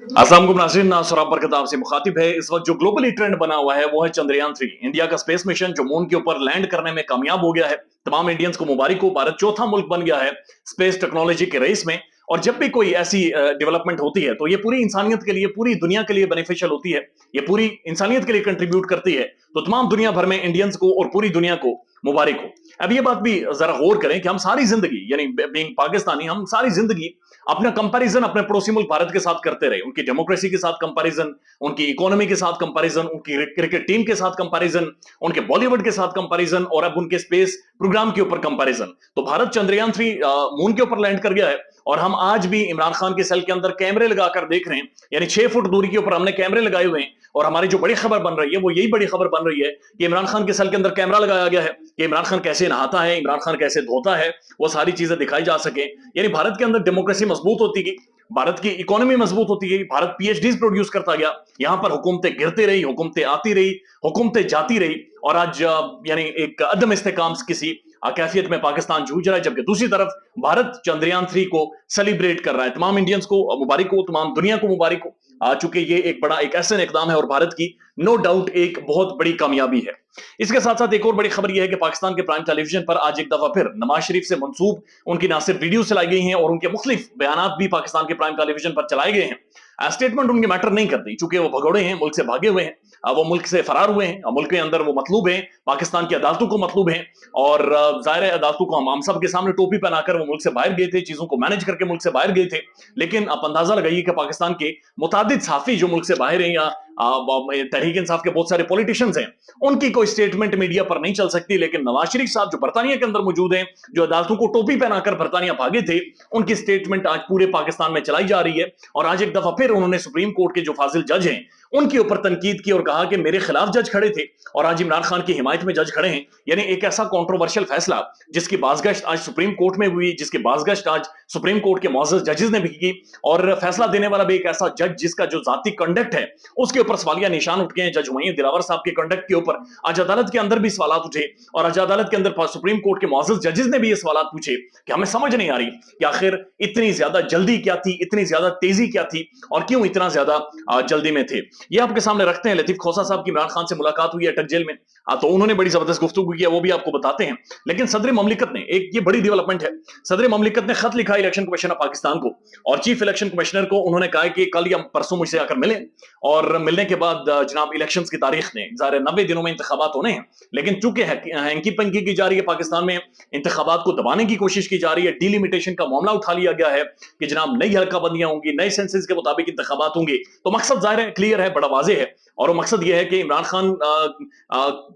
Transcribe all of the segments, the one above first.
अस्सलाम वालेकुम नाज़रीन, नासुराब बरकत आपसे मुखातिब है। इस वक्त जो ग्लोबली ट्रेंड बना हुआ है वो है चंद्रयान 3, इंडिया का स्पेस मिशन जो मून के ऊपर लैंड करने में कामयाब हो गया है। तमाम इंडियंस को मुबारक हो, भारत चौथा मुल्क बन गया है स्पेस टेक्नोलॉजी के रेस में। और जब भी कोई ऐसी डेवलपमेंट होती है तो ये पूरी इंसानियत के लिए, पूरी दुनिया के लिए बेनिफिशियल होती है, ये पूरी इंसानियत के लिए कंट्रीब्यूट करती है। तो तमाम दुनिया भर में इंडियंस को और पूरी दुनिया को मुबारक हो। अब ये बात भी जरा गौर करें कि हम सारी जिंदगी यानी बीइंग पाकिस्तानी, हम सारी जिंदगी अपना कंपैरिजन अपने पड़ोसी मुल्क भारत के साथ करते रहे। उनकी डेमोक्रेसी के साथ कंपैरिजन, उनकी इकोनॉमी के साथ कंपैरिजन, उनकी क्रिकेट टीम के साथ कंपैरिजन, उनके बॉलीवुड के साथ कंपैरिजन और अब उनके स्पेस प्रोग्राम के ऊपर कंपैरिजन। तो भारत चंद्रयान 3 मून के ऊपर लैंड कर गया है और हम आज भी इमरान खान के सेल के अंदर कैमरे लगाकर देख रहे हैं, यानी 6 फुट दूरी के ऊपर हमने कैमरे लगाए हुए हैं। और हमारी जो बड़ी खबर बन रही है वो यही बड़ी खबर बन रही है कि इमरान खान के सेल के अंदर कैमरा लगाया गया है कि इमरान खान कैसे नहाता है, इमरान खान कैसे धोता है, वो सारी चीजें दिखाई जा सके। यानी भारत के अंदर डेमोक्रेसी मजबूत होती गई, भारत की इकोनॉमी मजबूत होती गई, भारत पीएचडीज प्रोड्यूस करता गया। यहां पर हुकूमतें गिरती रही, हुकूमतें आती रही, हुकूमतें जाती रही और आज यानी एक अदम इस्तेकाम किसी कैफियत में पाकिस्तान जूझ रहा है। जबकि दूसरी तरफ भारत चंद्रयान 3 को सेलिब्रेट कर रहा है। तमाम इंडियंस को मुबारक हो, तमाम दुनिया को मुबारक हो, चूंकि ये एक बड़ा एक ऐसा इकदाम है और भारत की नो डाउट एक बहुत बड़ी कामयाबी है। इसके साथ साथ एक और बड़ी खबर यह है कि पाकिस्तान के प्राइम टेलीविजन पर आज एक दफा फिर नवाज शरीफ से मंसूब उनकी ना सिर्फ वीडियो चलाई गई हैं और उनके मुख्तलिफ बयान भी पाकिस्तान के प्राइम टेलीविजन पर चलाए गए हैं। स्टेटमेंट उनकी मैटर नहीं करती, चूंकि वो भगोड़े हैं, मुल्क से भागे हुए हैं, वो मुल्क से फरार हुए हैं, मुल्क के अंदर वो मतलूब हैं, पाकिस्तान की अदालतों को मतलूब हैं। और जाहिर है अदालतों को हम सब के सामने टोपी पहनाकर वो मुल्क से बाहर गए थे, चीजों को मैनेज करके मुल्क से बाहर गए थे। लेकिन आप अंदाजा लगाइए कि पाकिस्तान के मुतादिद साफी जो मुल्क से बाहर हैं या तहरीक इंसाफ के बहुत सारे पॉलिटिशियंस हैं, उनकी कोई स्टेटमेंट मीडिया पर नहीं चल सकती। लेकिन नवाज शरीफ साहब जो बरतानिया के अंदर मौजूद हैं, जो अदालतों को टोपी पहनाकर बरतानिया भागे थे, उनकी स्टेटमेंट आज पूरे पाकिस्तान में चलाई जा रही है। और आज एक दफा फिर उन्होंने सुप्रीम कोर्ट के जो फाजिल जज हैं उनके ऊपर तनकीद की और कहा कि मेरे खिलाफ जज खड़े थे और आज इमरान खान की हिमायत में जज खड़े हैं। यानी एक ऐसा कॉन्ट्रोवर्शियल फैसला जिसकी बाज़गश्त आज सुप्रीम कोर्ट में हुई, जिसकी बाज़गश्त आज सुप्रीम कोर्ट के मुअज़्ज़ज़ जजेस ने भी की, और फैसला देने वाला भी एक ऐसा जज जिसका जो जाती कंडक्ट है उसके ऊपर सवालिया निशान उठ गए हैं। जज हुई दिलावर साहब के कंडक्ट के ऊपर आज अदालत के अंदर भी सवाल उठे और आज अदालत के अंदर सुप्रीम कोर्ट के मुअज़्ज़ज़ जजेस ने भी ये सवाल पूछे कि हमें समझ नहीं आ रही कि आखिर इतनी ज्यादा जल्दी क्या थी, इतनी ज्यादा तेजी क्या थी और क्यों इतना ज्यादा जल्दी में थे। ये आपके सामने रखते हैं। लतीफ खोसा साहब की इमरान खान से मुलाकात हुई है अटक जेल में, तो उन्होंने बड़ी जबरदस्त गुफ्तगू की है, वो भी आपको बताते हैं। लेकिन सदर ममलिकत ने, एक ये बड़ी डेवलपमेंट है, सदर ममलिकत ने खत लिखा इलेक्शन कमीशन ऑफ पाकिस्तान को और चीफ इलेक्शन कमिश्नर को। उन्होंने कहा कि कल या परसों मुझसे आकर मिले और मिलने के बाद जनाब इलेक्शन की तारीख ने, ज़ाहिर 90 दिनों में इंतखाबात होने हैं, लेकिन चूंकि हैंकी पंकी की जा रही है पाकिस्तान में, इंतखाबात को दबाने की कोशिश की जा रही है, डिलिमिटेशन का मामला उठा लिया गया है कि जनाब नई हल्का बंदियां होंगी, नए सेंसेस के मुताबिक इंतखाबात होंगे। तो मकसद जाहिर है, क्लियर है, बड़ा वाजे है। और वो मकसद यह है कि इमरान खान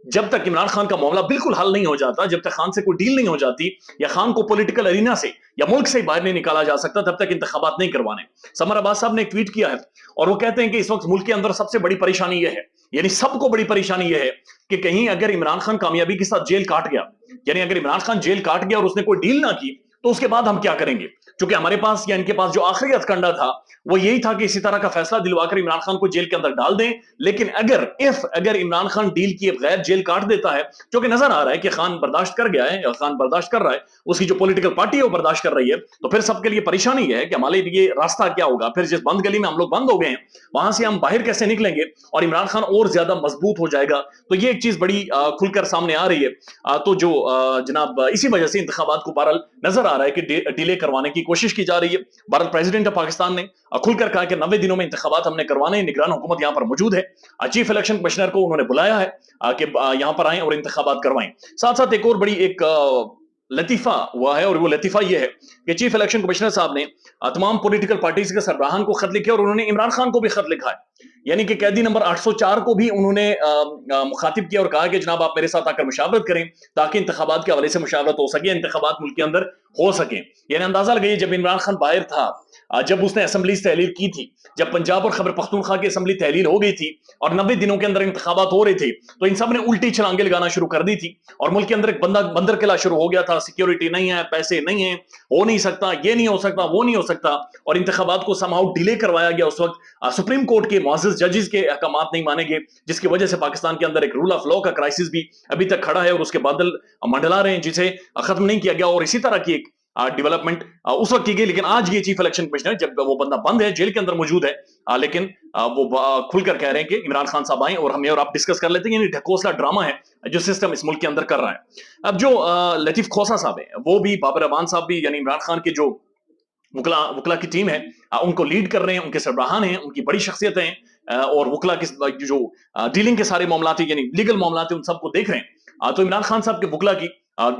जब तक इमरान खान का मामला बिल्कुल हल नहीं हो जाता, जब तक खान से कोई डील नहीं हो जाती या खान को पॉलिटिकल अरीना से या मुल्क से बाहर नहीं निकाला जा सकता, तब तक इंतखाबात नहीं करवाने। समर अब्बास साहब ने एक ट्वीट किया है और वो कहते हैं कि इस वक्त मुल्क के अंदर सबसे बड़ी परेशानी यह है, यानी सबको बड़ी परेशानी यह है कि कहीं अगर इमरान खान कामयाबी के साथ जेल काट गया, यानी अगर इमरान खान जेल काट गया और उसने कोई डील ना की, तो उसके बाद हम क्या करेंगे। क्योंकि हमारे पास या इनके पास जो आखिरी हथकंडा था वो यही था कि इसी तरह का फैसला दिलवाकर इमरान खान को जेल के अंदर डाल दें। लेकिन अगर इमरान खान डील किए बगैर जेल काट देता है, जो कि नजर आ रहा है कि खान बर्दाश्त कर गया है, खान बर्दाश्त कर रहा है, उसकी जो पॉलिटिकल पार्टी है वो बर्दाश्त कर रही है, तो फिर सबके लिए परेशानी है कि हमारे लिए रास्ता क्या होगा। फिर जिस बंद गली में हम लोग बंद हो गए हैं वहां से हम बाहर कैसे निकलेंगे और इमरान खान और ज्यादा मजबूत हो जाएगा। तो ये एक चीज बड़ी खुलकर सामने आ रही है। तो जो जनाब इसी वजह से इंतखाबात को बहरहाल नजर आ रहा है कि डिले करवाने की कोशिश की जा रही है। भारत प्रेसिडेंट ऑफ पाकिस्तान ने खुलकर कहा कि 90 दिनों में इंतखाबात हमने करवाने, निगरान हुकूमत यहां पर मौजूद है। चीफ इलेक्शन कमिश्नर को उन्होंने बुलाया है कि यहां पर आए और इंतखाबात करवाएं। साथ साथ एक और बड़ी एक लतीफा हुआ है और वो लतीफा ये है कि चीफ इलेक्शन कमिश्नर साहब ने तमाम पॉलिटिकल पार्टीज के सरबराहान को खत लिखे और उन्होंने इमरान खान को भी खत लिखा है। यानी कि कैदी नंबर 804 को भी उन्होंने मुखातिब किया और कहा कि जनाब आप मेरे साथ आकर मुशावरत करें ताकि इंतखाबात के हवाले से मुशावरत हो सके, इंतखाबात मुल्क के अंदर हो सके। यानी अंदाजा लगाइए, जब इमरान खान बाहर था, जब उसने असेंबली तहलील की थी, जब पंजाब और खैबर पख्तूनख्वा की असेंबली तहलील हो गई थी और 90 दिनों के अंदर इंतखाबात हो रहे थे, तो इन सब ने उल्टी छलांगे लगाना शुरू कर दी थी और मुल्क के अंदर एक बंदर किला शुरू हो गया था। सिक्योरिटी नहीं है, पैसे नहीं है, हो नहीं सकता, ये नहीं हो सकता, वो नहीं हो सकता, और इंतखाबात को समहाउ डिले करवाया गया। उस वक्त सुप्रीम कोर्ट के मुअज़्ज़ज़ जजेस के अहकामात नहीं माने गए, जिसकी वजह से पाकिस्तान के अंदर एक रूल ऑफ लॉ का क्राइसिस भी अभी तक खड़ा है और उसके बादल मंडला रहे हैं, जिसे खत्म नहीं किया गया। और इसी तरह की एक डेवलपमेंट उस वक्त की गई, लेकिन आज ये चीफ इलेक्शन कमिश्नर, जब वो बंदा बंद है, जेल के अंदर मौजूद है, लेकिन वो खुलकर कह रहे हैं कि इमरान खान साहब आए और हमें और आप डिस्कस कर लेते हैं। ये ढकोसला ड्रामा है जो सिस्टम इस मुल्क के अंदर कर रहा है। अब जो लतीफ खोसा साहब है, वो भी, बाबर अमान साहब भी, यानी इमरान खान के जो वकला वकला की टीम है, उनको लीड कर रहे हैं, उनके सरबराहान हैं, उनकी बड़ी शख्सियत हैं, और वकला की जो डीलिंग के सारे मामला यानी लीगल मामला थे, उन सबको देख रहे हैं। तो इमरान खान साहब के वकला की,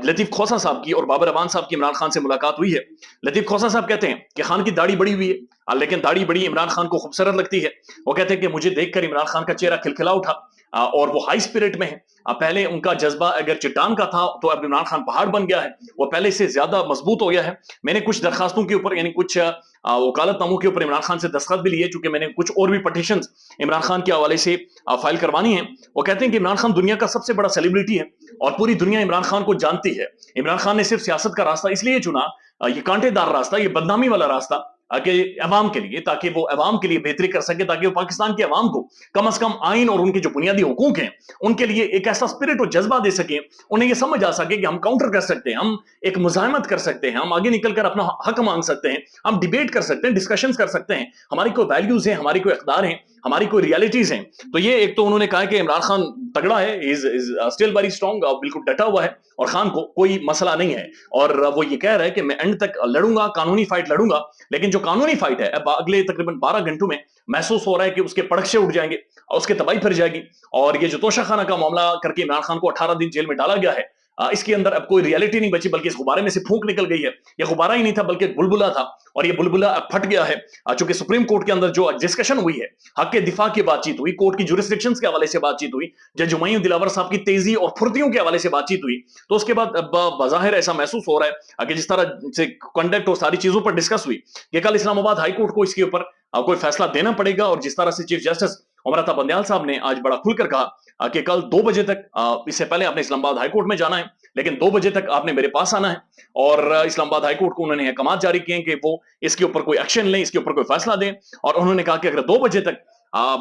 लतीफ खोसा साहब की और बाबर अमान साहब की इमरान खान से मुलाकात हुई है। लतीफ खोसा साहब कहते हैं कि खान की दाढ़ी बड़ी हुई है, लेकिन दाढ़ी बड़ी इमरान खान को खूबसूरत लगती है। वो कहते हैं कि मुझे देखकर इमरान खान का चेहरा खिलखिला उठा, और वो हाई स्पिरिट में है। पहले उनका जज्बा अगर चट्टान का था, तो अब इमरान खान पहाड़ बन गया है, वो पहले से ज्यादा मजबूत हो गया है। मैंने कुछ दरखास्तों के ऊपर, यानी कुछ वकालतनामों के ऊपर इमरान खान से दस्तखत भी लिए, चूंकि मैंने कुछ और भी पटिशंस इमरान खान के हवाले से फाइल करवानी है। वो कहते हैं कि इमरान खान दुनिया का सबसे बड़ा सेलिब्रिटी है और पूरी दुनिया इमरान खान को जानती है। इमरान खान ने सिर्फ सियासत का रास्ता इसलिए चुना, ये कांटेदार रास्ता, ये बदनामी वाला रास्ता, कि अवाम के लिए, ताकि वो अवाम के लिए बेहतरी कर सके, ताकि वो पाकिस्तान के अवाम को कम से कम आइन और उनके जो बुनियादी हुकूक हैं, उनके लिए एक ऐसा स्पिरिट और जज्बा दे सके, उन्हें ये समझ आ सके कि हम काउंटर कर सकते हैं, हम एक मुजाहमत कर सकते हैं, हम आगे निकलकर अपना हक मांग सकते हैं, हम डिबेट कर सकते हैं, डिस्कशंस कर सकते हैं, हमारी कोई वैल्यूज हैं, हमारी कोई इक़दार हैं, हमारी कोई रियलिटीज हैं। तो ये एक तो उन्होंने कहा कि इमरान खान तगड़ा है, इज स्टिल वेरी स्ट्रॉन्ग, बिल्कुल डटा हुआ है, और खान को कोई मसला नहीं है। और वो ये कह रहा है कि मैं एंड तक लड़ूंगा, कानूनी फाइट लड़ूंगा, लेकिन जो कानूनी फाइट है, अब अगले तकरीबन 12 घंटों में महसूस हो रहा है कि उसके पड़क्षे उठ जाएंगे और उसके तबाही फिर जाएगी। और ये जो तोशाखाना का मामला करके इमरान खान को 18 दिन जेल में डाला गया है, इसके अंदर अब कोई रियलिटी नहीं बची, बल्कि इस गुब्बारे में से फूंक निकल गई है। ये गुब्बारा ही नहीं था, बल्कि बुलबुला था, और ये बुलबुला अब फट गया है। चूंकि सुप्रीम कोर्ट के अंदर जो डिस्कशन हुई है, हक के दिफा की बातचीत हुई, कोर्ट की जुरिस्डिक्शंस के हवाले से बातचीत हुई, जज हुमायूं दिलावर साहब की तेजी और फुर्तियों के हवाले से बातचीत हुई, तो उसके बाद बज़ाहिर ऐसा महसूस हो रहा है कि जिस तरह से कंडक्ट और सारी चीजों पर डिस्कस हुई, कि कल इस्लामाबाद हाई कोर्ट को इसके ऊपर कोई फैसला देना पड़ेगा। और जिस तरह से चीफ जस्टिस उमर अता बंदयाल साहब ने आज बड़ा खुलकर कहा कि कल 2 बजे तक, इससे पहले आपने इस्लामाबाद हाई कोर्ट में जाना है, लेकिन 2 बजे तक आपने मेरे पास आना है। और इस्लामाबाद हाई कोर्ट को उन्होंने अहकाम जारी किए कि वो इसके ऊपर कोई एक्शन लें, इसके ऊपर कोई फैसला दें। और उन्होंने कहा कि अगर 2 बजे तक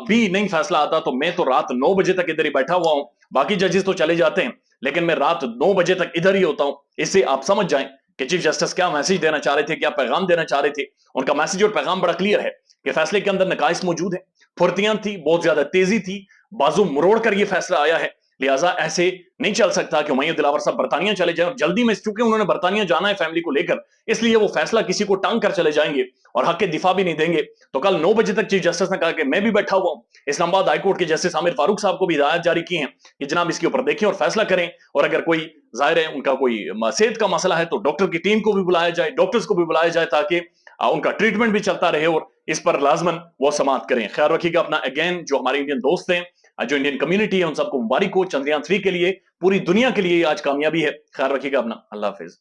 भी नहीं फैसला आता, तो मैं तो रात 9 बजे तक इधर ही बैठा हुआ हूं। बाकी जजेस तो चले जाते हैं, लेकिन मैं रात 9 बजे तक इधर ही होता हूं। इससे आप समझ जाएं कि चीफ जस्टिस क्या मैसेज देना चाह रहे थे, क्या पैगाम देना चाह रहे थे। उनका मैसेज और पैगाम बड़ा क्लियर है कि फैसले के अंदर नकाइस मौजूद है, फुर्तियां थी, बहुत ज्यादा तेजी थी, बाजू मरोड़ कर यह फैसला आया है। लिहाजा ऐसे नहीं चल सकता कि हुमायूं दिलावर साहब बरतानिया चले जाएं, और जल्दी में, चूंकि उन्होंने बरतानिया जाना है फैमिली को लेकर, इसलिए वो फैसला किसी को टांग कर चले जाएंगे और हक के दिफा भी नहीं देंगे। तो कल 9 बजे तक चीफ जस्टिस ने कहा कि मैं भी बैठा हुआ हूं। इस्लामाबाद हाईकोर्ट के जस्टिस आमिर फारूक साहब को भी हिदायत जारी की है कि जनाब इसके ऊपर देखें और फैसला करें, और अगर कोई जाहिर है उनका कोई सेहत का मसला है, तो डॉक्टर की टीम को भी बुलाया जाए, डॉक्टर्स को भी बुलाया जाए, ताकि उनका ट्रीटमेंट भी चलता रहे और इस पर लाजमन वो समाप्त करें। ख्याल रखिएगा अपना। अगेन, जो हमारे इंडियन दोस्त हैं, जो इंडियन कम्युनिटी है, उन सबको मुबारक हो चंद्रयान 3 के लिए, पूरी दुनिया के लिए आज कामयाबी है। ख्याल रखिएगा अपना। अल्लाह हाफिज।